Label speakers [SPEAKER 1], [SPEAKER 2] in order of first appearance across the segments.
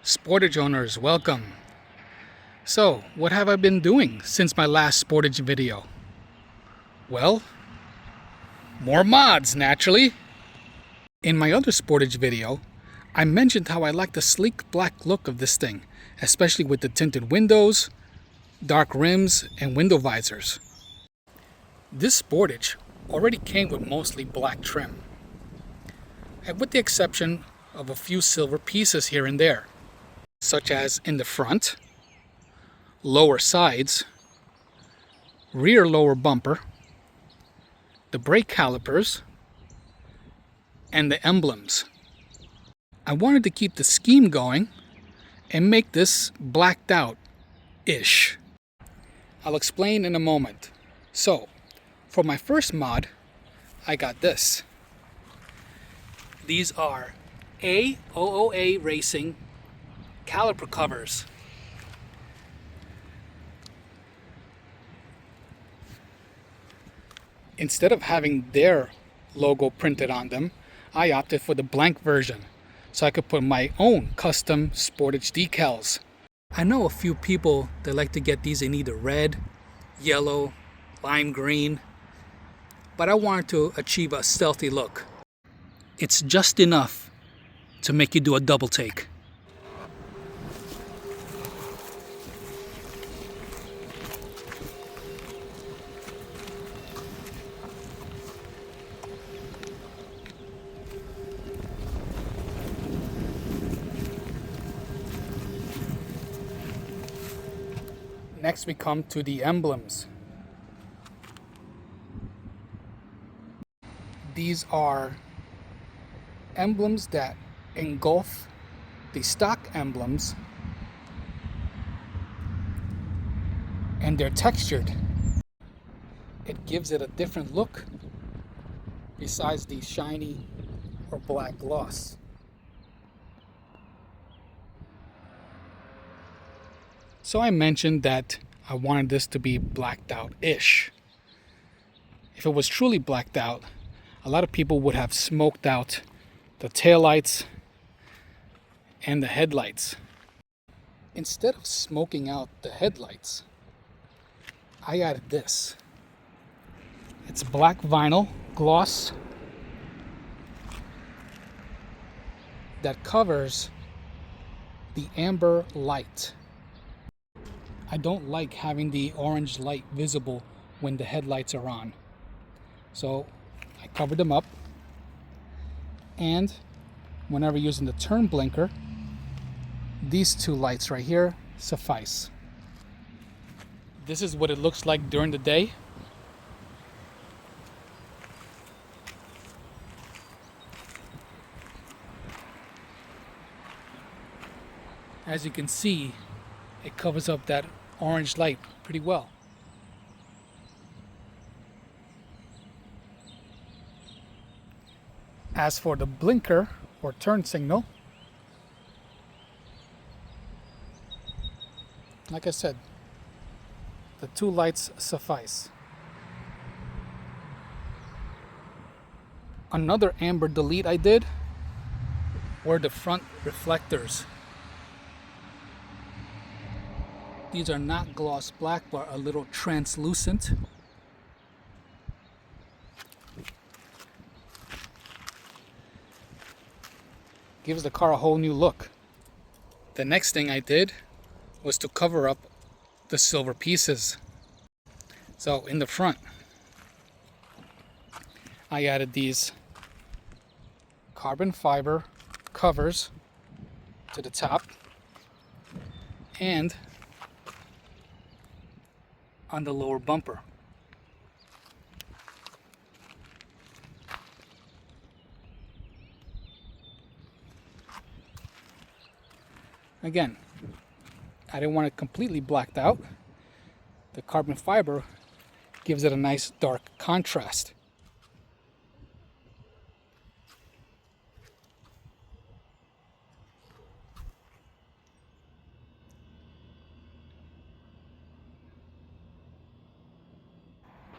[SPEAKER 1] Sportage owners, welcome. So, what have I been doing since my last Sportage video? Well, more mods, naturally. In my other Sportage video, I mentioned how I like the sleek black look of this thing, especially with the tinted windows, dark rims, and window visors. This Sportage already came with mostly black trim, and with the exception of a few silver pieces here and there, such as in the front, lower sides, rear lower bumper, the brake calipers, and the emblems. I wanted to keep the scheme going and make this blacked out-ish. I'll explain in a moment. So, for my first mod, I got this. These are AOOA Racing Caliper Covers. Instead of having their logo printed on them, I opted for the blank version so I could put my own custom Sportage decals. I know a few people that like to get these in either red, yellow, lime green, but I wanted to achieve a stealthy look. It's just enough to make you do a double take. Next we come to the emblems. These are emblems that engulf the stock emblems, and they're textured. It gives it a different look besides the shiny or black gloss. So I mentioned that I wanted this to be blacked out-ish. If it was truly blacked out, a lot of people would have smoked out the taillights and the headlights. Instead of smoking out the headlights, I added this. It's black vinyl gloss that covers the amber light. I don't like having the orange light visible when the headlights are on. So I covered them up, and whenever using the turn blinker, these two lights right here suffice. This is what it looks like during the day. As you can see, it covers up that orange light pretty well. As for the blinker or turn signal, like I said, the two lights suffice. Another amber delete I did were the front reflectors. These are not gloss black, but a little translucent. Gives the car a whole new look. The next thing I did was to cover up the silver pieces. So in the front, I added these carbon fiber covers to the top and on the lower bumper. Again, I didn't want it completely blacked out. The carbon fiber gives it a nice dark contrast.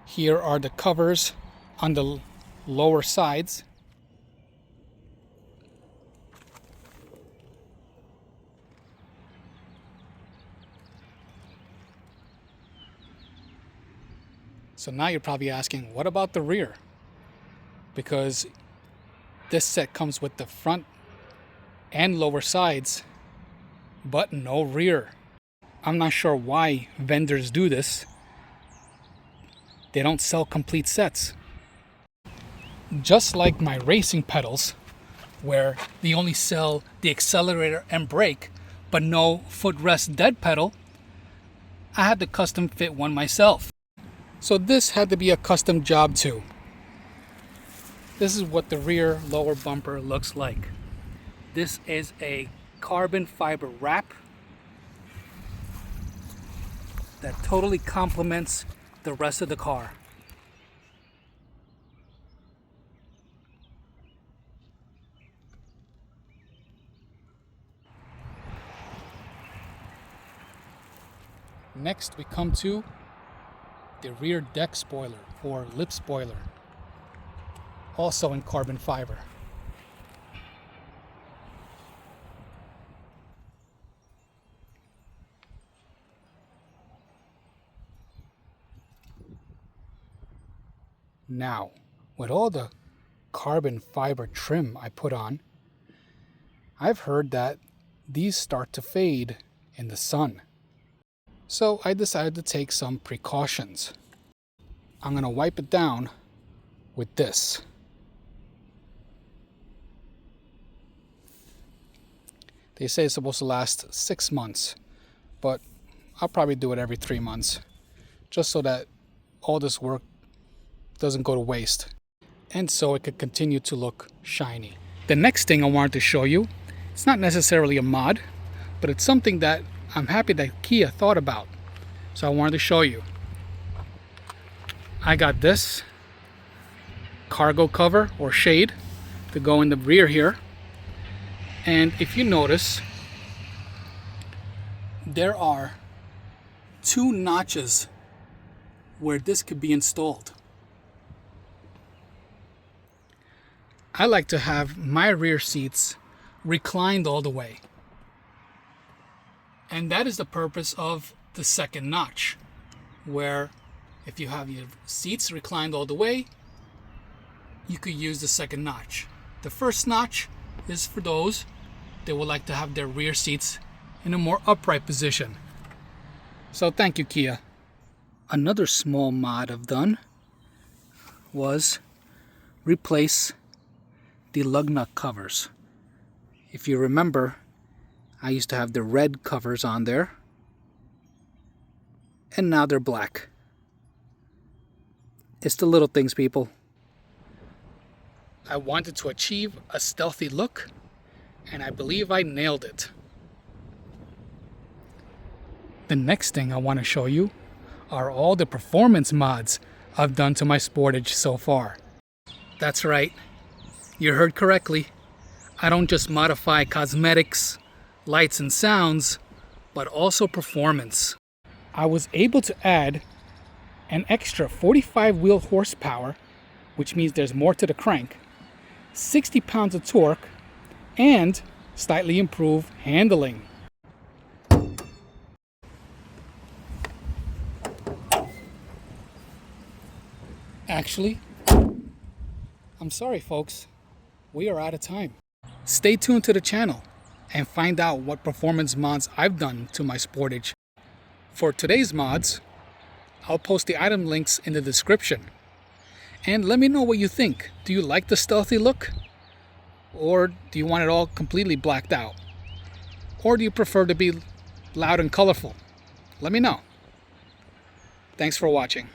[SPEAKER 1] Here are the covers on the lower sides. So now you're probably asking, what about the rear? Because this set comes with the front and lower sides, but no rear. I'm not sure why vendors do this. They don't sell complete sets. Just like my racing pedals, where they only sell the accelerator and brake, but no footrest dead pedal, I had to custom fit one myself. So this had to be a custom job too. This is what the rear lower bumper looks like. This is a carbon fiber wrap that totally complements the rest of the car. Next we come to the rear deck spoiler or lip spoiler, also in carbon fiber. Now, with all the carbon fiber trim I put on, I've heard that these start to fade in the sun. So I decided to take some precautions. I'm going to wipe it down with this. They say it's supposed to last 6 months, but I'll probably do it every 3 months, just so that all this work doesn't go to waste, and so it could continue to look shiny. The next thing I wanted to show you, it's not necessarily a mod, but it's something that I'm happy that Kia thought about. So I wanted to show you. I got this cargo cover or shade to go in the rear here. And if you notice, there are 2 notches where this could be installed. I like to have my rear seats reclined all the way. And that is the purpose of the second notch, where if you have your seats reclined all the way, you could use the second notch. The first notch is for those that would like to have their rear seats in a more upright position. So thank you, Kia. Another small mod I've done was replace the lug nut covers. If you remember, I used to have the red covers on there, and now they're black. It's the little things, people. I wanted to achieve a stealthy look, and I believe I nailed it. The next thing I want to show you are all the performance mods I've done to my Sportage so far. That's right, you heard correctly. I don't just modify cosmetics, lights and sounds, but also performance. I was able to add an extra 45 wheel horsepower, which means there's more to the crank, 60 pounds of torque, and slightly improved handling. Actually, I'm sorry folks, we are out of time. Stay tuned to the channel and find out what performance mods I've done to my Sportage. For today's mods, I'll post the item links in the description. And let me know what you think. Do you like the stealthy look? Or do you want it all completely blacked out? Or do you prefer to be loud and colorful? Let me know. Thanks for watching.